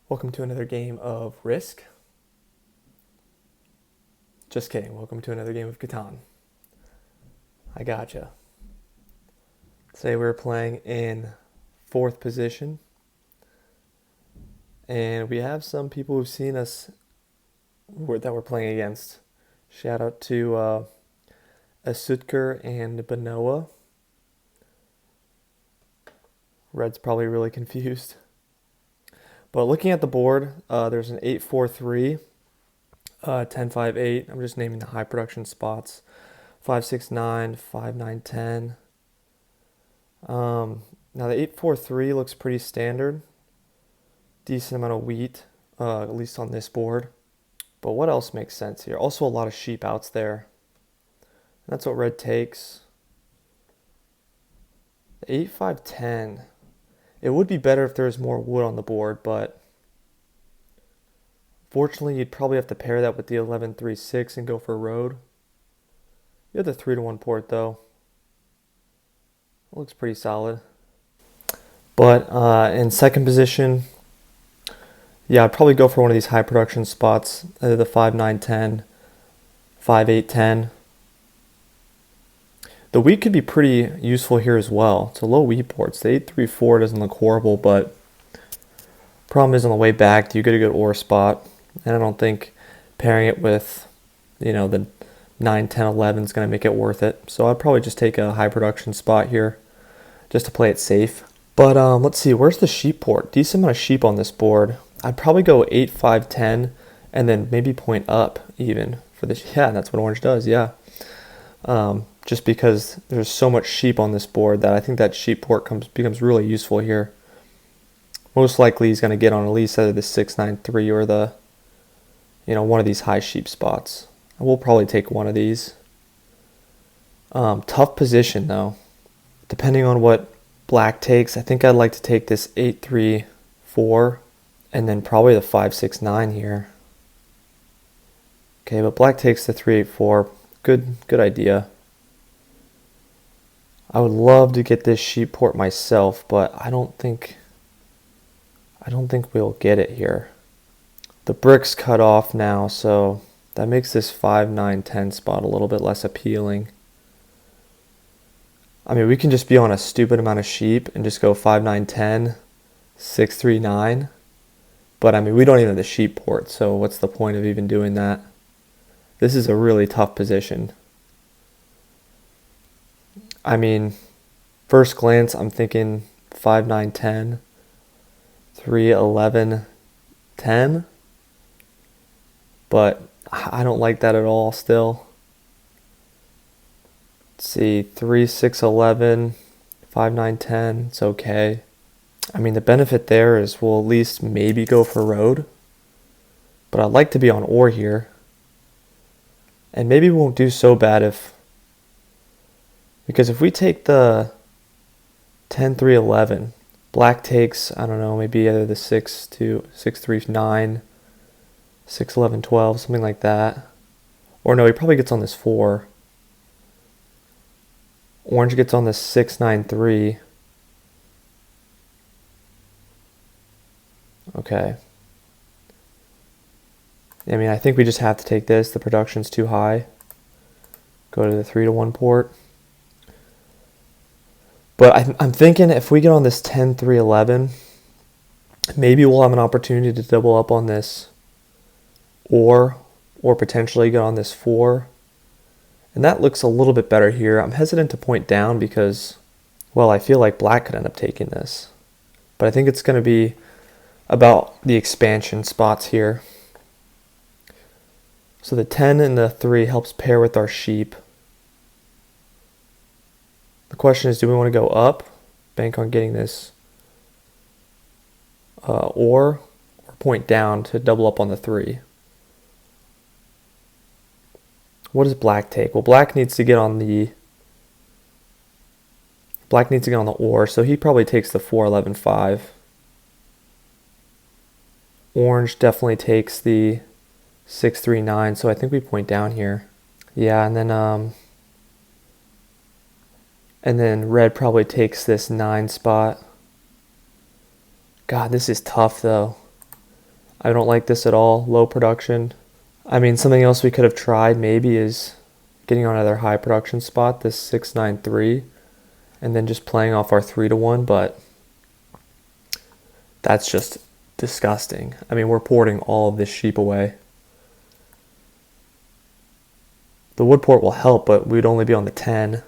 Welcome to another game of Risk. Just kidding. Welcome to another game of Catan. I gotcha. Today we're playing in 4th position. And we have some people who've seen us that we're playing against. Shout out to Asutker and Benoa. Red's probably really confused. But looking at the board, there's an 8-4-3, 10-5-8. I'm just naming the high production spots. 5-6-9, 5-9-10. Now the 8-4-3 looks pretty standard. Decent amount of wheat, at least on this board. But what else makes sense here? Also a lot of sheep outs there. And that's what red takes. 8-5-10. It would be better if there was more wood on the board, but fortunately you'd probably have to pair that with the 11-3-6 and go for a road. You have the 3-1 port though. It looks pretty solid. But in second position, yeah, I'd probably go for one of these high production spots, either the 5-9-10, 5-8-10. The wheat could be pretty useful here as well. It's a low wheat port. It's the 8-3-4 doesn't look horrible, but problem is on the way back, do you get a good ore spot? And I don't think pairing it with, the 9-10-11 is going to make it worth it. So I'd probably just take a high production spot here just to play it safe. But let's see, where's the sheep port? Decent amount of sheep on this board. I'd probably go 8-5-10 and then maybe point up even for this. Yeah, that's what orange does, yeah. Just because there's so much sheep on this board that I think that sheep port becomes really useful here. Most likely he's going to get on at least either the 6-9-3 or the, one of these high sheep spots. We'll probably take one of these. Tough position though. Depending on what black takes, I think I'd like to take this 8-3-4 and then probably the 5-6-9 here. Okay, but black takes the 3-8-4. Good idea. I would love to get this sheep port myself, but I don't think we'll get it here. The brick's cut off now, so that makes this 5-9-10 spot a little bit less appealing. I mean, we can just be on a stupid amount of sheep and just go 5-9-10, 6-3-9. But I mean, we don't even have the sheep port, so what's the point of even doing that? This is a really tough position. I mean, first glance, I'm thinking 5-9-10, 3-11-10. But I don't like that at all still. Let's see, 3-6-11, 5-9-10, it's okay. I mean, the benefit there is we'll at least maybe go for road. But I'd like to be on ore here. And maybe we won't do so bad because if we take the 10-3-11, black takes, I don't know, maybe either the 6-3-9, 6-11-12, something like that. Or no, he probably gets on this 4. Orange gets on this 6-9-3. Okay. I mean, I think we just have to take this. The production's too high. Go to the 3-1 port. But I'm thinking if we get on this 10-3-11, maybe we'll have an opportunity to double up on this or potentially get on this 4. And that looks a little bit better here. I'm hesitant to point down because, well, I feel like black could end up taking this. But I think it's going to be about the expansion spots here. So the 10 and the 3 helps pair with our sheep. The question is, do we want to go up, bank on getting this, or point down to double up on the 3? What does black take? Well, black needs to get on the ore, so he probably takes the 4-11-5. Orange definitely takes the 6-3-9, so I think we point down here. Yeah, and then red probably takes this 9 spot. God, this is tough though. I don't like this at all. Low production. I mean, something else we could have tried maybe is getting on another high production spot, this 693, and then just playing off our 3-1, but that's just disgusting. I mean, we're porting all of this sheep away. The wood port will help, but we'd only be on the 10.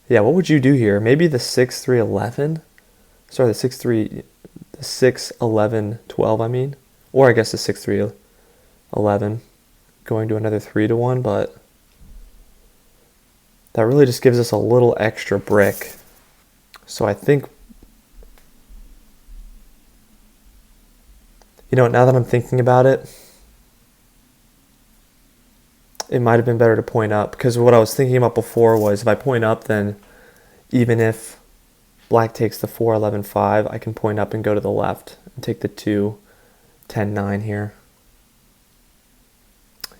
Yeah, what would you do here? Maybe the 6-3-11? Sorry, the 6-3, the 6-11-12, I mean. Or I guess the 6-3-11, going to another 3-1, but that really just gives us a little extra brick. So I think, now that I'm thinking about it, it might have been better to point up, because what I was thinking about before was if I point up, then even if black takes the 4-11-5, I can point up and go to the left and take the 2-10-9 here.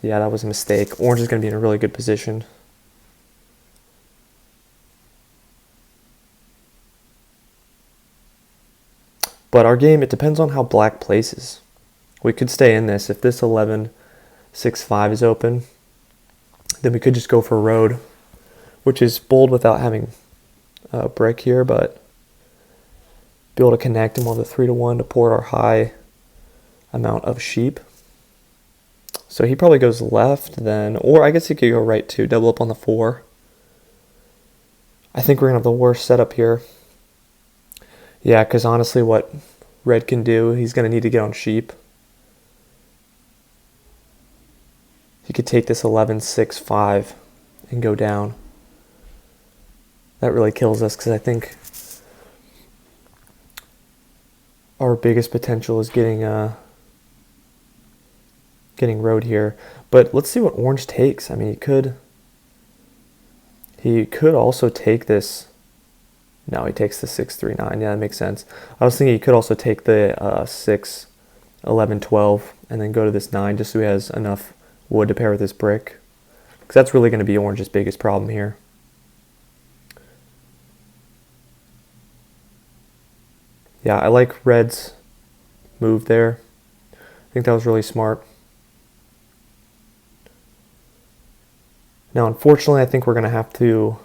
Yeah, that was a mistake. Orange is going to be in a really good position. But our game, it depends on how black places. We could stay in this. If this 11-6-5 is open, then we could just go for road, which is bold without having a brick here, but be able to connect him on the 3-1 to port our high amount of sheep. So he probably goes left then, or I guess he could go right too, double up on the 4. I think we're going to have the worst setup here. Yeah, because honestly what red can do, he's going to need to get on sheep. He could take this 11-6-5 and go down. That really kills us, because I think our biggest potential is getting road here. But let's see what orange takes. I mean, he could also take this. No, he takes the 6-3-9. Yeah, that makes sense. I was thinking he could also take the 6-11-12 and then go to this 9 just so he has enough wood to pair with this brick. Because that's really going to be orange's biggest problem here. Yeah, I like red's move there. I think that was really smart. Now, unfortunately, I think we're going to have to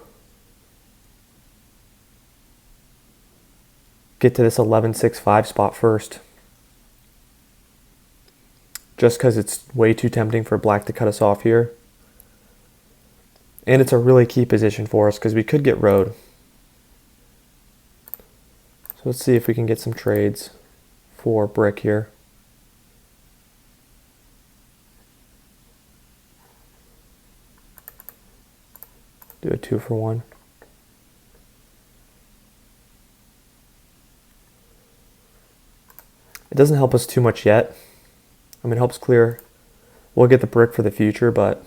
get to this 11-6-5 spot first. Just because it's way too tempting for black to cut us off here. And it's a really key position for us because we could get road. So let's see if we can get some trades for brick here. Do a 2-for-1. It doesn't help us too much yet. I mean, it helps clear. We'll get the brick for the future, but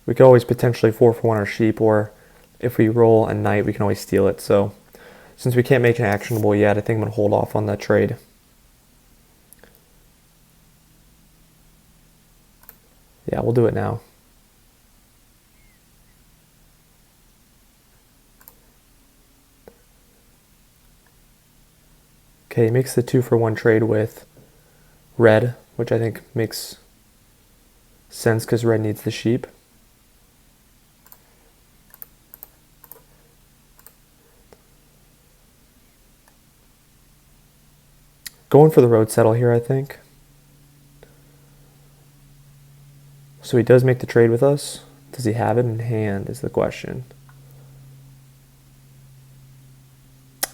we could always potentially 4-for-1 our sheep, or if we roll a knight, we can always steal it. So since we can't make it actionable yet, I think I'm going to hold off on that trade. Yeah, we'll do it now. Okay, he makes the 2-for-1 trade with red, which I think makes sense because red needs the sheep. Going for the road settle here, I think. So he does make the trade with us. Does he have it in hand is the question.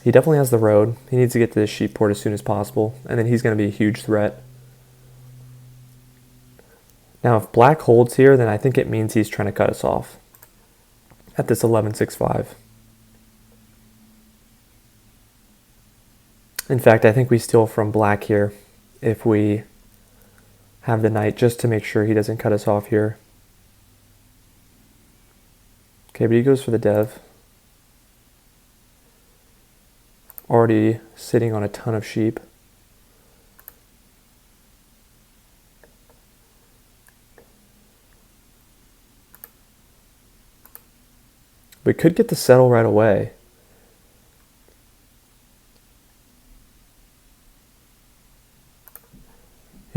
He definitely has the road. He needs to get to this sheep port as soon as possible, and then he's going to be a huge threat. Now, if black holds here, then I think it means he's trying to cut us off at this 11-6-5. In fact, I think we steal from black here if we have the knight, just to make sure he doesn't cut us off here. Okay, but he goes for the dev. Already sitting on a ton of sheep. We could get the settle right away.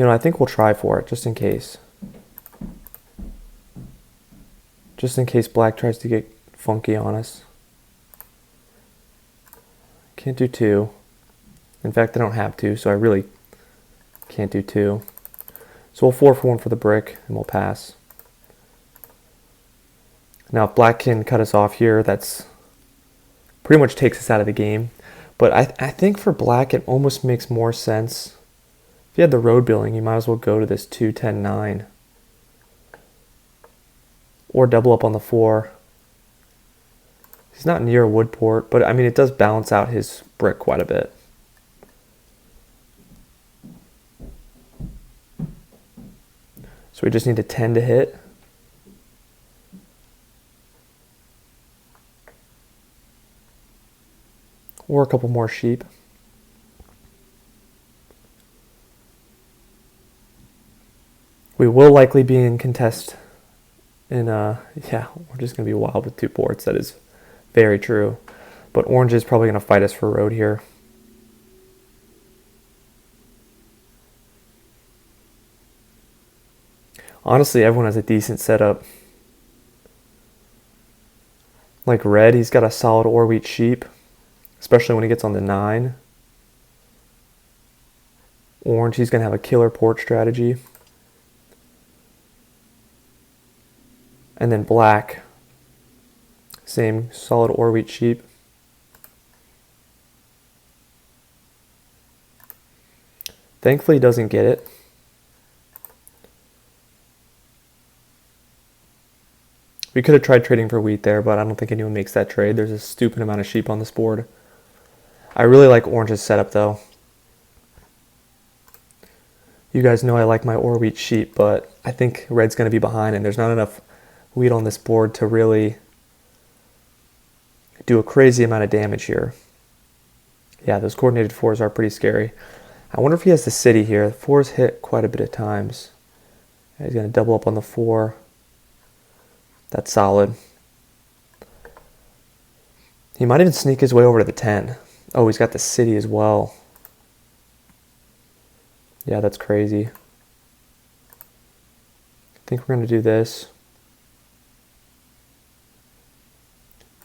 You know, I think we'll try for it, just in case. Just in case black tries to get funky on us. Can't do 2. In fact, I don't have to, so I really can't do 2. So we'll 4 for 1 for the brick, and we'll pass. Now, if black can cut us off here, that's pretty much takes us out of the game. But I think for black, it almost makes more sense. If you had the road billing, you might as well go to this 2, 10, 9. Or double up on the 4. He's not near a wood port, but I mean, it does balance out his brick quite a bit. So we just need a 10 to hit. Or a couple more sheep. We will likely be in contest. And yeah, we're just going to be wild with 2 ports. That is very true. But orange is probably going to fight us for road here. Honestly, everyone has a decent setup. Like red, he's got a solid or wheat sheep, especially when he gets on the 9. Orange, he's going to have a killer port strategy. And then black, same solid or wheat sheep. Thankfully, he doesn't get it. We could have tried trading for wheat there, but I don't think anyone makes that trade. There's a stupid amount of sheep on this board. I really like orange's setup, though. You guys know I like my or wheat sheep, but I think red's going to be behind, and there's not enough wheat on this board to really do a crazy amount of damage here. Yeah, those coordinated 4s are pretty scary. I wonder if he has the city here. The 4s hit quite a bit of times. He's going to double up on the 4. That's solid. He might even sneak his way over to the 10. Oh, he's got the city as well. Yeah, that's crazy. I think we're going to do this.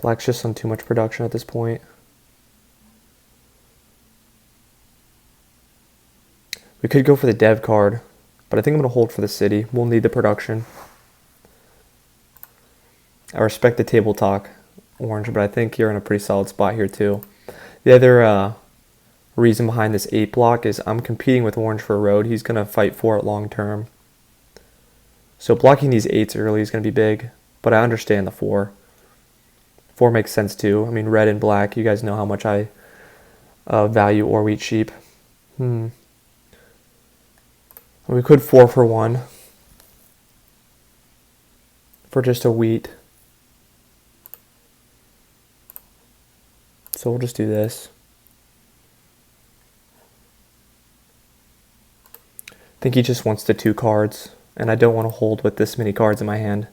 Black's just on too much production at this point. We could go for the dev card, but I think I'm going to hold for the city. We'll need the production. I respect the table talk, orange, but I think you're in a pretty solid spot here too. The other reason behind this 8 block is I'm competing with orange for a road. He's going to fight for it long term. So blocking these 8s early is going to be big, but I understand the 4. 4 makes sense too. I mean, red and black, you guys know how much I value or wheat sheep. We could 4 for 1 for just a wheat. So we'll just do this. I think he just wants the 2 cards, and I don't want to hold with this many cards in my hand.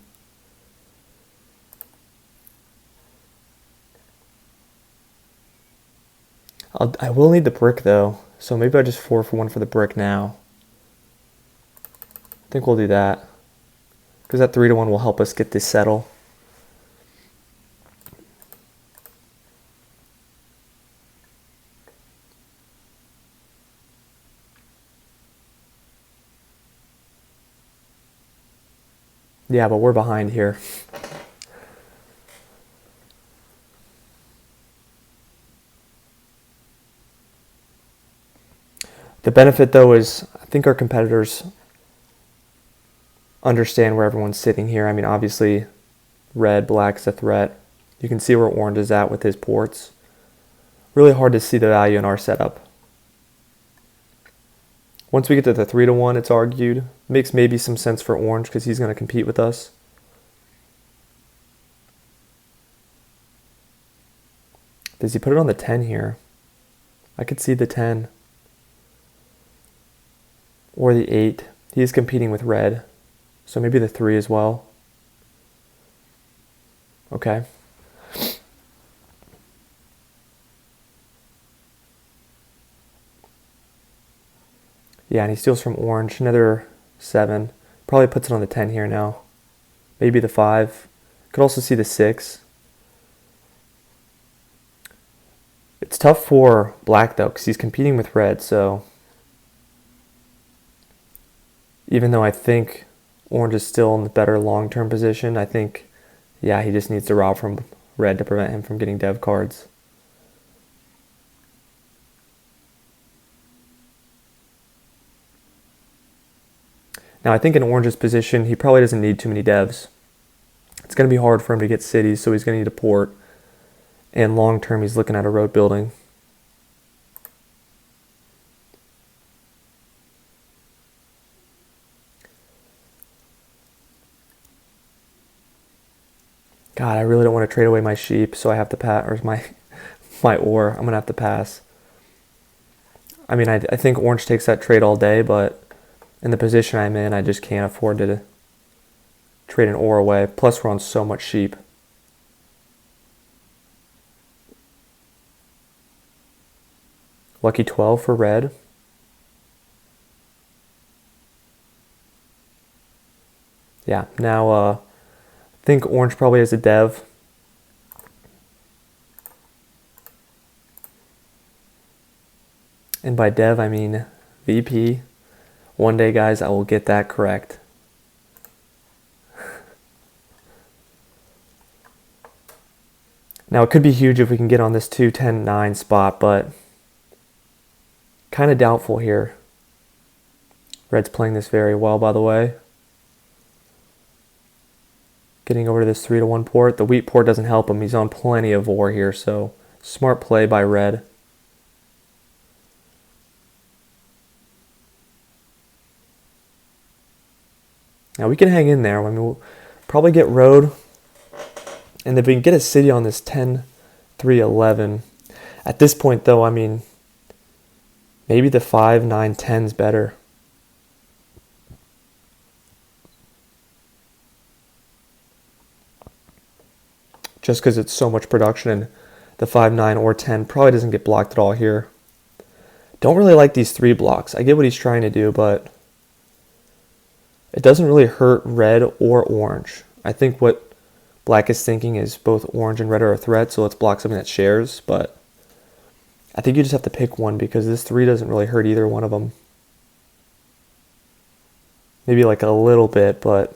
I will need the brick though, so maybe I just 4 for 1 for the brick now. I think we'll do that, because that 3 to 1 will help us get this settle. Yeah, but we're behind here. The benefit, though, is I think our competitors understand where everyone's sitting here. I mean, obviously, red, black's a threat. You can see where orange is at with his ports. Really hard to see the value in our setup. Once we get to the 3 to 1, it's argued. Makes maybe some sense for orange because he's going to compete with us. Does he put it on the 10 here? I could see the 10. Or the 8. He is competing with red. So maybe the 3 as well. Okay. Yeah, and he steals from orange. Another 7. Probably puts it on the 10 here now. Maybe the 5. Could also see the 6. It's tough for black, though, because he's competing with red, so even though I think orange is still in the better long-term position, I think, yeah, he just needs to rob from red to prevent him from getting dev cards. Now, I think in orange's position, he probably doesn't need too many devs. It's going to be hard for him to get cities, so he's going to need a port. And long-term, he's looking at a road building. God, I really don't want to trade away my sheep, so I have to pass, or my ore. I'm going to have to pass. I mean, I think orange takes that trade all day, but in the position I'm in, I just can't afford to trade an ore away. Plus, we're on so much sheep. Lucky 12 for red. Yeah, now I think orange probably has a dev. And by dev, I mean VP. One day, guys, I will get that correct. Now, it could be huge if we can get on this 2-10-9 spot, but kind of doubtful here. Red's playing this very well, by the way. Getting over to this 3-1 port. The wheat port doesn't help him. He's on plenty of ore here, so smart play by red. Now we can hang in there. I mean, we'll probably get road. And if we can get a city on this 10-3-11. At this point, though, I mean, maybe the 5-9-10 is better. Just because it's so much production, and the 5-9 or 10 probably doesn't get blocked at all here. Don't really like these 3 blocks. I get what he's trying to do, but it doesn't really hurt red or orange. I think what black is thinking is both orange and red are a threat, so let's block something that shares, but I think you just have to pick one because this 3 doesn't really hurt either one of them. Maybe like a little bit, but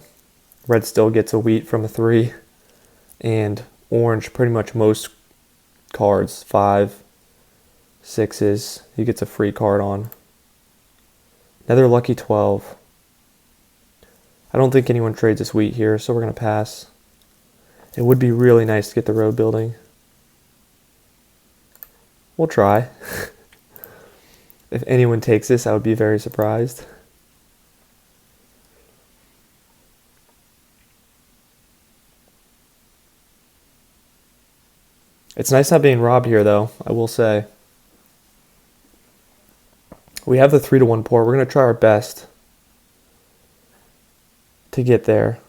red still gets a wheat from a 3, and orange pretty much most cards, 5, 6s, he gets a free card on. Another lucky 12. I don't think anyone trades this wheat here, so we're going to pass. It would be really nice to get the road building. We'll try. If anyone takes this, I would be very surprised. It's nice not being robbed here, though, I will say. We have the 3-1 port. We're going to try our best to get there.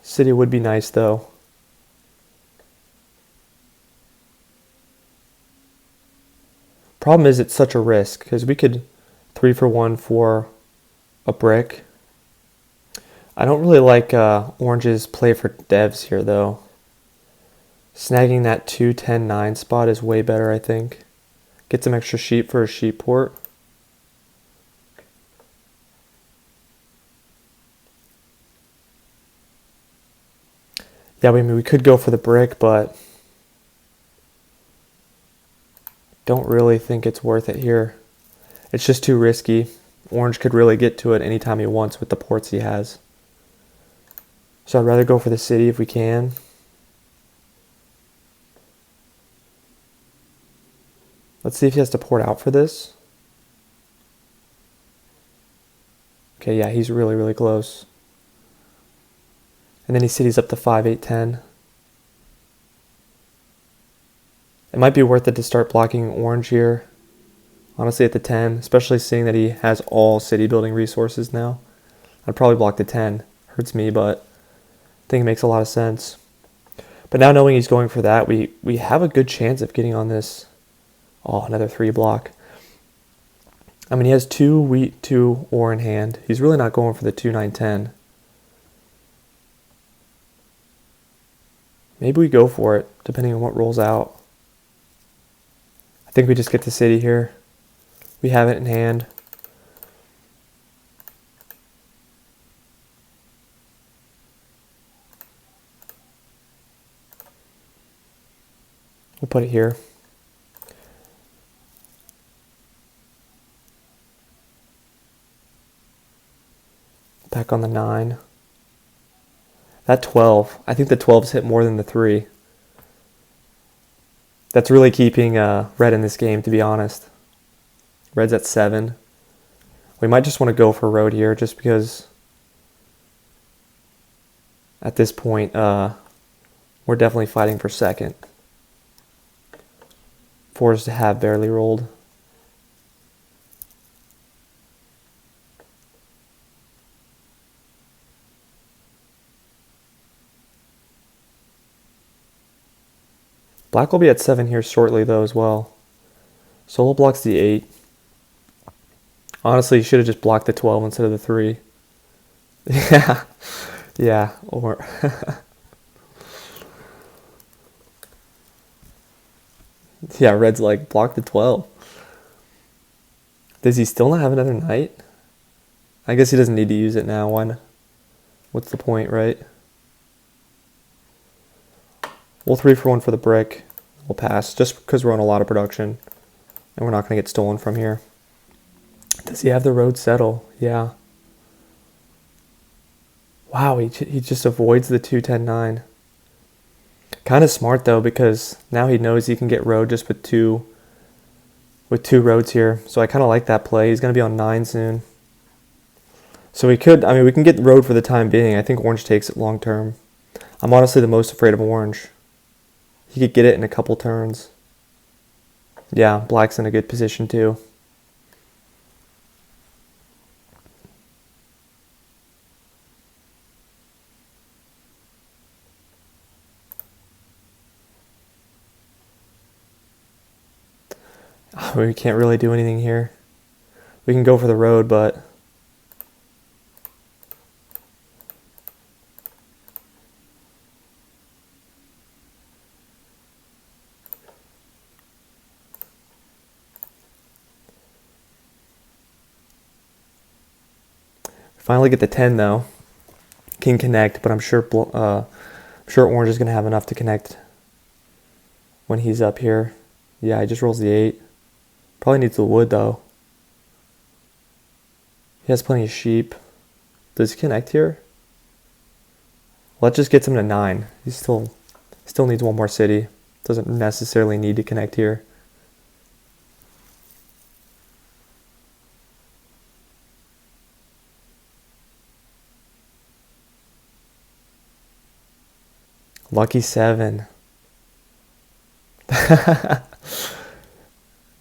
City would be nice, though. Problem is it's such a risk, because we could 3-for-1 for a brick. I don't really like orange's play for devs here, though. Snagging that 2-10-9 spot is way better, I think. Get some extra sheep for a sheep port. Yeah, I mean, we could go for the brick, but don't really think it's worth it here. It's just too risky. Orange could really get to it anytime he wants with the ports he has. So I'd rather go for the city if we can. Let's see if he has to port out for this. Okay, yeah, he's really, really close. And then he cities up to 5-8-10. It might be worth it to start blocking orange here. Honestly, at the 10, especially seeing that he has all city building resources now. I'd probably block the 10. Hurts me, but I think it makes a lot of sense. But now knowing he's going for that, we have a good chance of getting on this Oh, another 3 block. I mean, he has 2 wheat, 2 ore in hand. He's really not going for the 2, 9, 10. Maybe we go for it, depending on what rolls out. I think we just get the city here. We have it in hand. We'll put it here. Back on the 9. That 12. I think the 12's hit more than the 3. That's really keeping red in this game, to be honest. Red's at 7. We might just want to go for road here, just because at this point we're definitely fighting for second. 4s to have barely rolled. Black will be at 7 here shortly, though, as well. Solo blocks the 8. Honestly, you should have just blocked the 12 instead of the 3. Yeah. Yeah. Or yeah, red's like, block the 12. Does he still not have another knight? I guess he doesn't need to use it now. What's the point, right? We'll 3 for 1 for the brick. We'll pass, just because we're on a lot of production. And we're not going to get stolen from here. Does he have the road settle? Yeah. Wow, he just avoids the 2, 10, 9. Kind of smart, though, because now he knows he can get road just with two roads here. So I kind of like that play. He's going to be on 9 soon. So we can get road for the time being. I think orange takes it long term. I'm honestly the most afraid of orange. He could get it in a couple turns. Yeah, black's in a good position too. We can't really do anything here. We can go for the road, but finally get the 10 though. Can connect, but I'm sure orange is going to have enough to connect when he's up here. Yeah, he just rolls the 8. Probably needs the wood though. He has plenty of sheep. Does he connect here? Well, that just gets him to 9. He still needs one more city. Doesn't necessarily need to connect here. Lucky 7.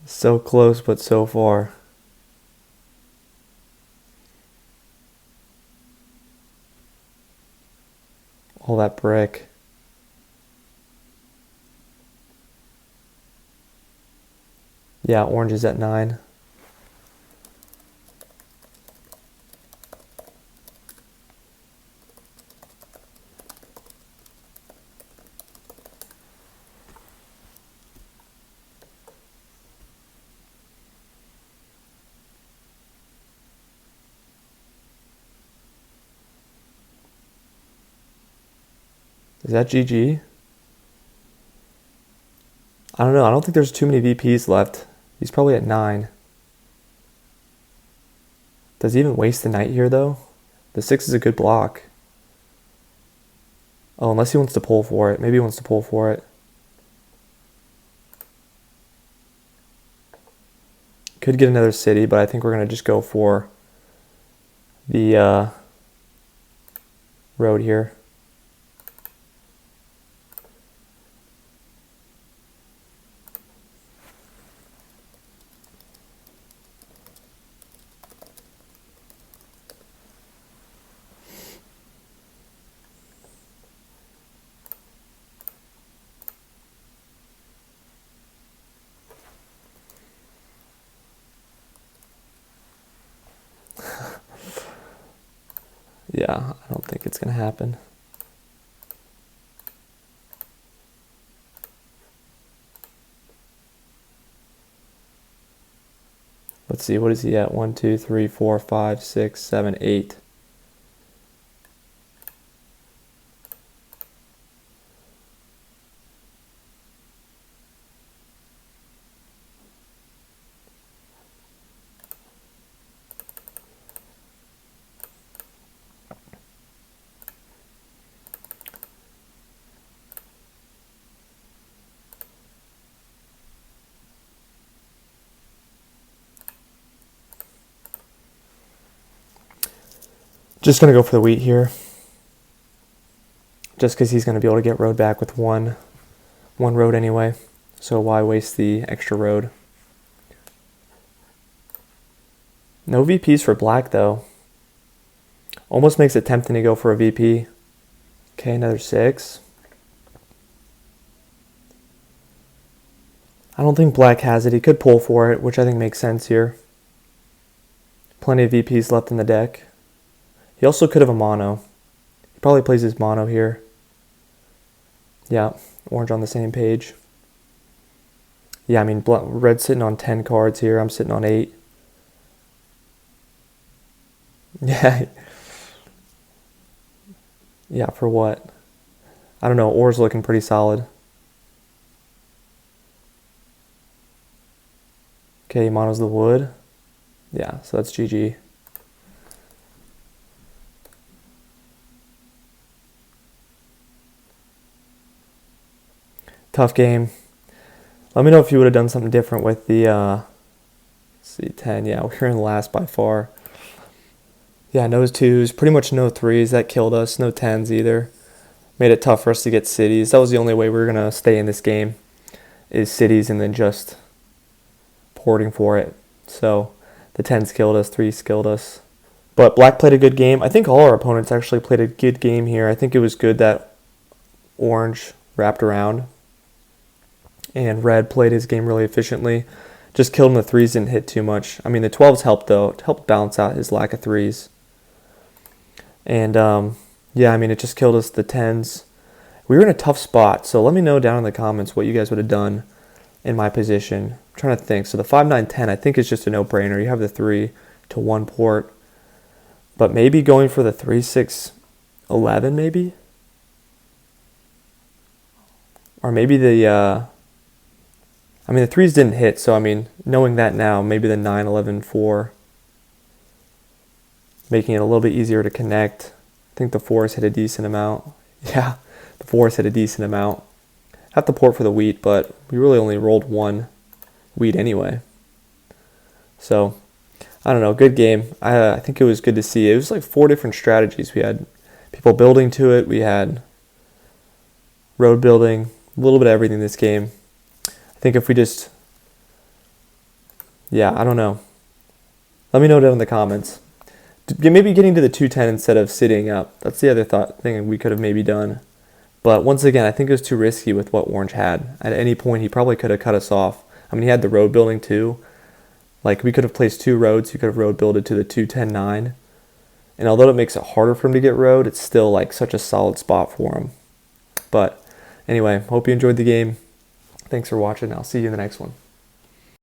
So close, but so far. All that brick. Yeah, orange is at 9. Is that GG? I don't know. I don't think there's too many VPs left. He's probably at 9. Does he even waste the knight here, though? The 6 is a good block. Oh, unless he wants to pull for it. Maybe he wants to pull for it. Could get another city, but I think we're going to just go for the road here. Yeah, I don't think it's going to happen. Let's see, what is he at? 1, 2, 3, 4, 5, 6, 7, 8. Just going to go for the wheat here. Just because he's going to be able to get road back with one road anyway. So why waste the extra road? No VPs for black though. Almost makes it tempting to go for a VP. Okay, another 6. I don't think black has it. He could pull for it, which I think makes sense here. Plenty of VPs left in the deck. He also could have a mono. He probably plays his mono here. Yeah, orange on the same page. Yeah, I mean, red's sitting on 10 cards here. I'm sitting on 8. Yeah. Yeah, for what? I don't know. Or's looking pretty solid. Okay, mono's the wood. Yeah, so that's GG. Tough game. Let me know if you would have done something different with the, let's see, 10. Yeah, we're in last by far. Yeah, no 2s, pretty much no 3s. That killed us. No 10s either. Made it tough for us to get cities. That was the only way we were going to stay in this game, is cities and then just porting for it. So the 10s killed us, 3s killed us. But black played a good game. I think all our opponents actually played a good game here. I think it was good that orange wrapped around and red played his game really efficiently. Just killed him. The 3s didn't hit too much. I mean, the 12s helped though. It helped balance out his lack of 3s. And yeah, I mean, it just killed us the 10s. We were in a tough spot, so let me know down in the comments what you guys would have done in my position. I'm trying to think. So the 5, 9, 10, I think is just a no-brainer. You have the 3 to 1 port. But maybe going for the 3, 6, 11 maybe? Or maybe the, I mean, the 3s didn't hit, so I mean, knowing that now, maybe the 9, 11, 4, making it a little bit easier to connect. I think the 4s hit a decent amount. Yeah, the 4s hit a decent amount. Have to port for the wheat, but we really only rolled 1 wheat anyway. So, I don't know, good game. I think it was good to see. It was like 4 different strategies. We had people building to it. We had road building, a little bit of everything in this game. I think if we just, yeah, I don't know. Let me know down in the comments. Maybe getting to the 210 instead of sitting up. That's the other thing we could have maybe done. But once again, I think it was too risky with what orange had. At any point, he probably could have cut us off. I mean, he had the road building too. Like, we could have placed 2 roads. He could have road builded to the 210-9. And although it makes it harder for him to get road, it's still like such a solid spot for him. But anyway, hope you enjoyed the game. Thanks for watching. I'll see you in the next one.